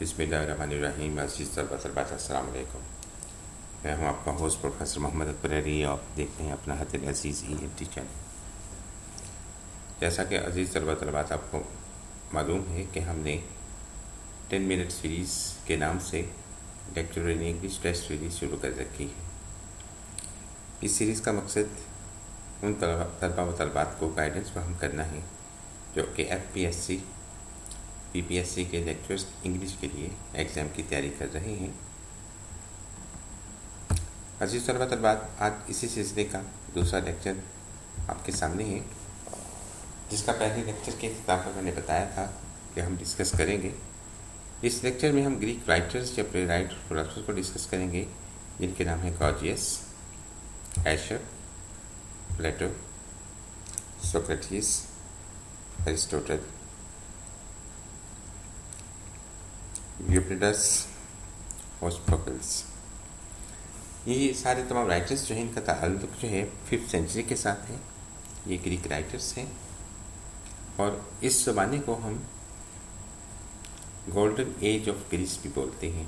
बिस्मिल्लाहिर्रहमानिर्रहीम। अज़ीज़ तलबा अस्सलाम वालेकुम। मैं हूं आपका होस्ट प्रोफेसर मोहम्मद अकबर अली। आप देखते हैं अपना हद अज़ीज़ ENT चैनल। जैसा कि अज़ीज़ तलबात आपको मालूम है कि हमने 10 मिनट सीरीज़ के नाम से lecture in English test series शुरू कर रखी है। इस सीरीज़ का मकसद उन तलबा व तलबात को गाइडेंस फराहम करना है जो कि FPSC PPSC के लेक्चर्स इंग्लिश के लिए एग्ज़ाम की तैयारी कर रहे हैं। अज़ीज़ तलबा तलबात, आज इसी सिलसिले का दूसरा लेक्चर आपके सामने है, जिसका पहले लेक्चर के इख्तिताम पर मैंने बताया था कि हम डिस्कस करेंगे। इस लेक्चर में हम ग्रीक राइटर्स या प्ले राइटर फिलोसफर्स को डिस्कस करेंगे, जिनके नाम हैं गॉर्जियस, एशर, प्लेटो, सोक्रेटिस, एरिस्टोटल, यूक्लिडस और सोफोक्लेस। ये सारे तमाम राइटर्स जो हैं, इनका ताल्लुक जो है 5th सेंचुरी के साथ है। ये ग्रीक राइटर्स हैं और इस ज़माने को हम गोल्डन एज ऑफ ग्रीस भी बोलते हैं।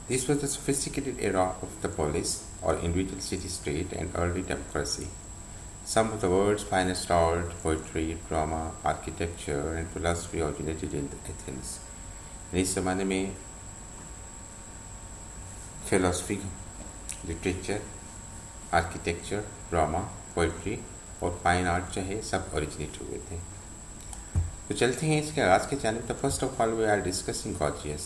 This was the sophisticated era of the polis और individual city state and early democracy. Some of the world's finest art, poetry, drama, architecture and philosophy originated in Athens. इस ज़माने में philosophy, literature, architecture, drama, poetry और fine art जो है सब originate हुए थे। तो चलते हैं इसके आगाज़ के जानिब। तो first of all we are discussing Gorgias.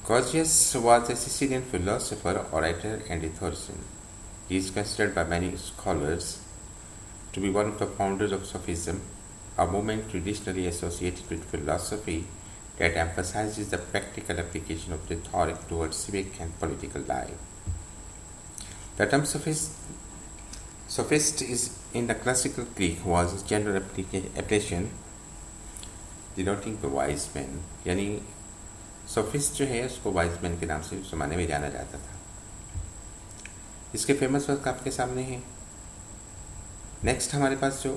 Gorgias was a Sicilian philosopher, orator and rhetorician. He is considered by many scholars to be one of the founders of Sophism, a movement traditionally associated with philosophy that emphasizes the practical application of rhetoric towards civic and political life. The term sophist is in the classical Greek was a general appellation denoting the wise man, यानी sophist जो है उसको wise man के नाम से उस ज़माने में जाना जाता था। इसके फेमस वर्क आपके सामने हैं। नेक्स्ट हमारे पास जो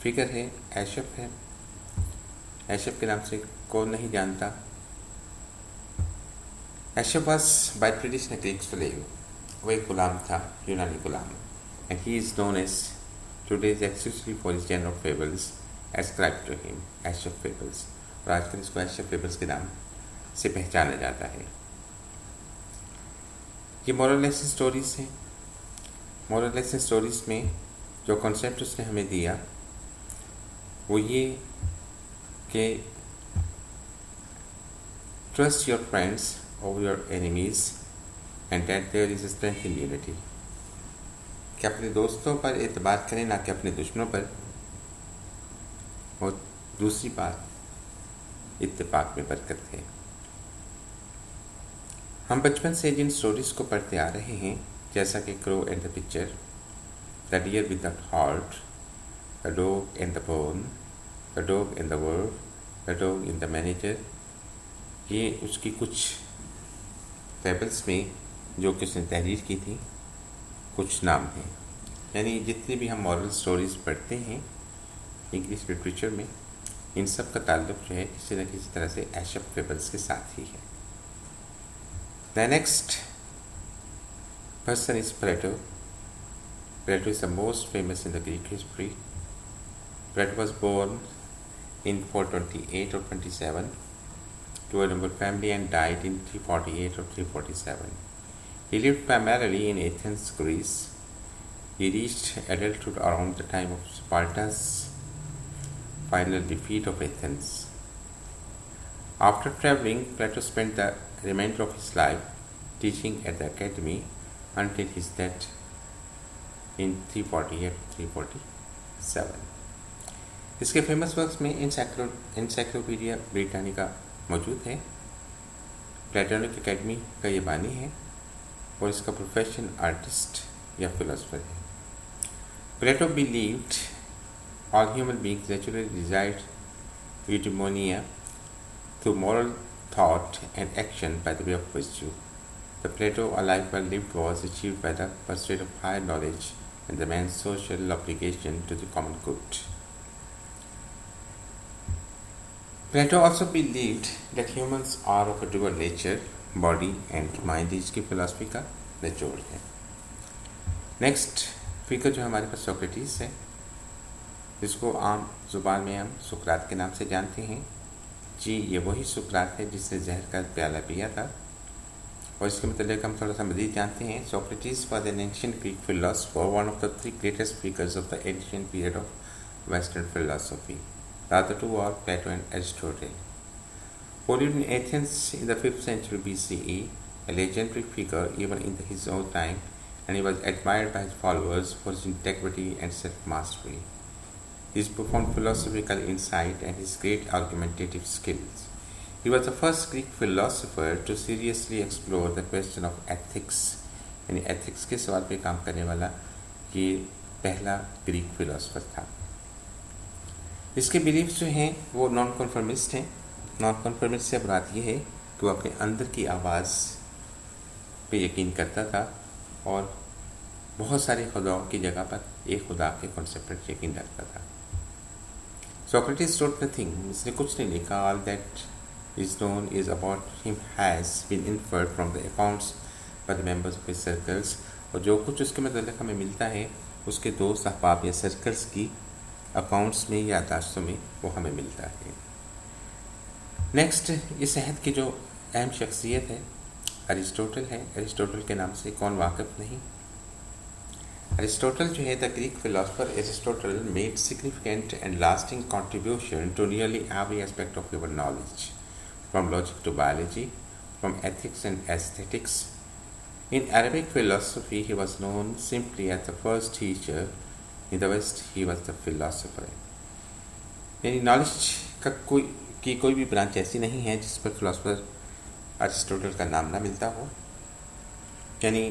फिगर है एशप है। एशप के नाम से कौन नहीं जानता। Aesop was by tradition Greek slave, वो एक गुलाम था, यूनानी गुलाम, and he is known as today exclusively for his genre of fables ascribed to him, Aesop fables. और आजकल इसको एशप फेबल्स के नाम से पहचाना जाता है। ये मोरल लेसन स्टोरीज हैं। मोरल लेसन स्टोरीज में जो कॉन्सेप्ट उसने हमें दिया वो ये कि trust your friends over your enemies and that there is strength in unity, कि अपने दोस्तों पर एतबार करें, ना कि अपने दुश्मनों पर। और दूसरी बात, इत्तेफाक में बरकत है। हम बचपन से जिन स्टोरीज़ को पढ़ते आ रहे हैं, जैसा कि crow and the picture, the deer without heart, the dog and the bone, the dog and the world, the dog in the manager, ये उसकी कुछ फेबल्स में जो कि उसने तहरीर की थी कुछ नाम हैं। यानी जितनी भी हम मॉरल स्टोरीज़ पढ़ते हैं इंग्लिश लिटरेचर में, इन सब का ताल्लुक जो है किसी न किसी तरह से एशप फेबल्स के साथ ही है। The next person is Plato. Plato is the most famous in the Greek history. Plato was born in 428 or 27 to a noble family and died in 348 or 347. He lived primarily in Athens, Greece. He reached adulthood around the time of Sparta's final defeat of Athens. After traveling, Plato spent the remainder of his life teaching at the academy until his death in 348-347. इसके famous works में encyclopedia Britannica मौजूद है। Platonic academy का ये बानी है और इसका प्रोफेशन आर्टिस्ट या फिलोसफर है। प्लेटो believed all human beings naturally reside eudaimonia through moral thought and action by the way of virtue. The Plato, a life well lived, was achieved by the pursuit of higher knowledge and the man's social obligation to the common good. Plato also believed that humans are of a dual nature, body and mind, इसकी philosophy का निचोड़ है. Next figure जो हमारे पास Socrates है, जिसको आम जुबान में हम सुकरात के नाम से जानते हैं. जी, ये वही सुकरात है जिसने जहर का प्याला पिया था. और इसके मतलब हम थोड़ा सा मज़ीद जानते हैं. Socrates was an ancient Greek philosopher, one of the three greatest figures of the ancient period of Western philosophy. The other two are Plato and Aristotle. Born in Athens in the 5th century BCE, a legendary figure even in his own time, and he was admired by his followers for his integrity and self-mastery, his profound philosophical insight, and his great argumentative skills. He was the first Greek philosopher to seriously explore the question of ethics, यानी ethics के सवाल पे काम करने वाला ये पहला Greek philosopher था. इसके बिलीफ्स जो हैं वो नॉन कन्फर्मिस्ट हैं. नॉन कन्फर्मिस्ट से बात ये है कि वो अपने अंदर की आवाज़ पे यकीन करता था और बहुत सारे खुदाओं की जगह पर एक खुदा के कॉन्सेप्ट पर यकीन रखता था. Socrates wrote nothing, इसने कुछ नहीं लिखा. All that is known is about him has been inferred from the accounts by the members of his circles. और जो कुछ उसके मतलब हमें मिलता है उसके दोस्त अहबाब या सर्कल्स की अकाउंट्स में या यादाश्तों में वो हमें मिलता है. नेक्स्ट, इस अहद की जो अहम शख्सियत है अरिस्टोटल है. अरिस्टोटल के नाम से कौन वाकिफ नहीं. अरिस्टोटल जो है the Greek philosopher Aristotle made significant and lasting contribution to nearly every aspect of human knowledge, from logic to biology, from ethics and aesthetics. In Arabic philosophy, he was known simply as the first teacher. In the West, he was the philosopher. यानी knowledge का कोई भी branch ऐसी नहीं है जिस पर philosopher Aristotle का नाम ना मिलता हो. यानी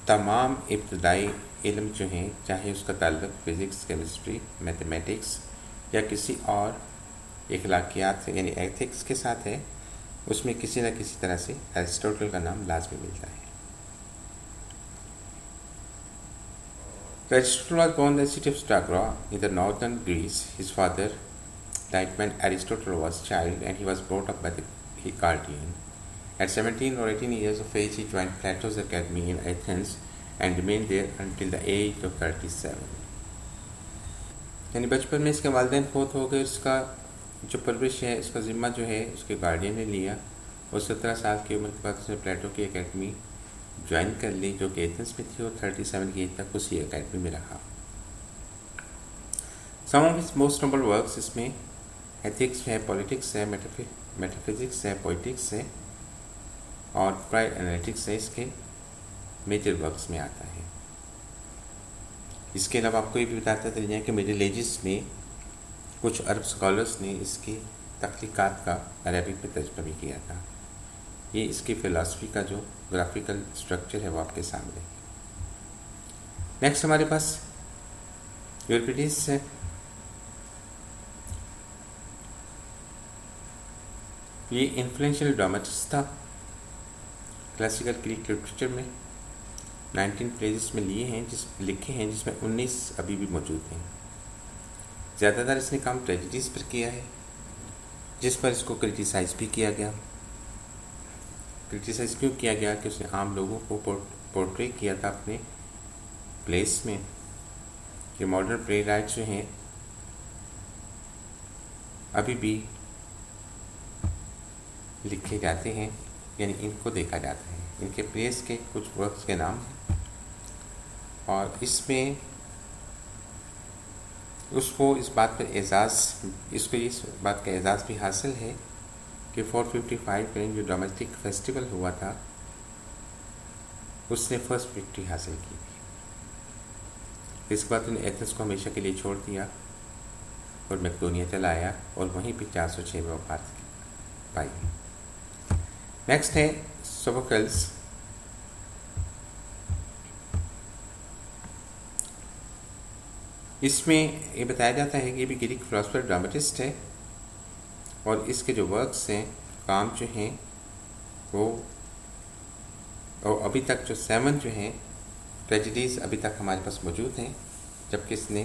तमाम इब्तदाई इल्म जो हैं, चाहे उसका ताल्लुक फिज़िक्स, केमिस्ट्री, मैथमेटिक्स या किसी और इखलाकियात यानी एथिक्स के साथ है, उसमें किसी न किसी तरह से अरिस्टोटल का नाम लाजमी मिलता है. Aristotle was born in the city of Stagra in the northern Greece. His father died when Aristotle was a child and he was brought up by his guardian. At 17 or 18 years of age, he joined Plato's academy in Athens and remained there until the age of 37. यानी बचपन में इसके वालिदैन फौत हो गए. उसका जो परवरिश है, उसका ज़िम्मा जो है उसके गार्डियन ने लिया और 17 साल की उम्र के बाद उसने प्लेटो की एकेडमी ज्वाइन कर ली जो कि एथेंस में थी और 37 की एज तक उसी एकेडमी में रहा. Some of his most noble works, इसमें एथिक्स है, पॉलिटिक्स है, मेटाफिजिक्स है, पोइटिक्स है और प्रायर एनालिटिक्स है, इसके मेजर वर्क्स में आता है. इसके अलावा आपको ये भी बताता चल जाए कि मिडिल एजेस में कुछ अरब स्कॉलर्स ने इसकी तख्लीकात का अरबिक में तर्जमा भी किया था. ये इसकी फ़िलासफ़ी का जो ग्राफिकल स्ट्रक्चर है वो आपके सामने है. नेक्स्ट हमारे पास यूरिपिडीस है. ये इन्फ्लुएंशियल ड्रामेटिस्ट था क्लासिकल ग्रीक लिटरेचर में. 19 प्लेजेस में लिखे हैं जिसमें 19 अभी भी मौजूद हैं. ज़्यादातर इसने काम ट्रेजिडीज़ पर किया है जिस पर इसको क्रिटिसाइज़ भी किया गया. क्रिटिसाइज़ क्यों किया गया कि उसने आम लोगों को पोर्ट्रे किया था अपने प्लेस में कि मॉडर्न प्ले राइट्स जो हैं अभी भी लिखे जाते हैं, यानी इनको देखा जाता है. इनके प्लेस के कुछ वर्क्स के नाम हैं और इसमें उसको इस बात का एजाज़ भी हासिल है कि 455 में जो डोमेस्टिक फेस्टिवल हुआ था उसने फर्स्ट विक्ट्री हासिल की थी. इसके बाद उन्हें एथेंस को हमेशा के लिए छोड़ दिया और मैकेडोनिया चला आया और वहीं पे 406 में वफात पाई. नेक्स्ट है सोफोक्लेस. इसमें ये बताया जाता है कि ये भी ग्रीक फिलोसफर ड्रामेटिस्ट है और इसके जो वर्क्स हैं, काम जो हैं वो और अभी तक जो 7 जो हैं ट्रेजिडीज़ अभी तक हमारे पास मौजूद हैं, जबकि इसने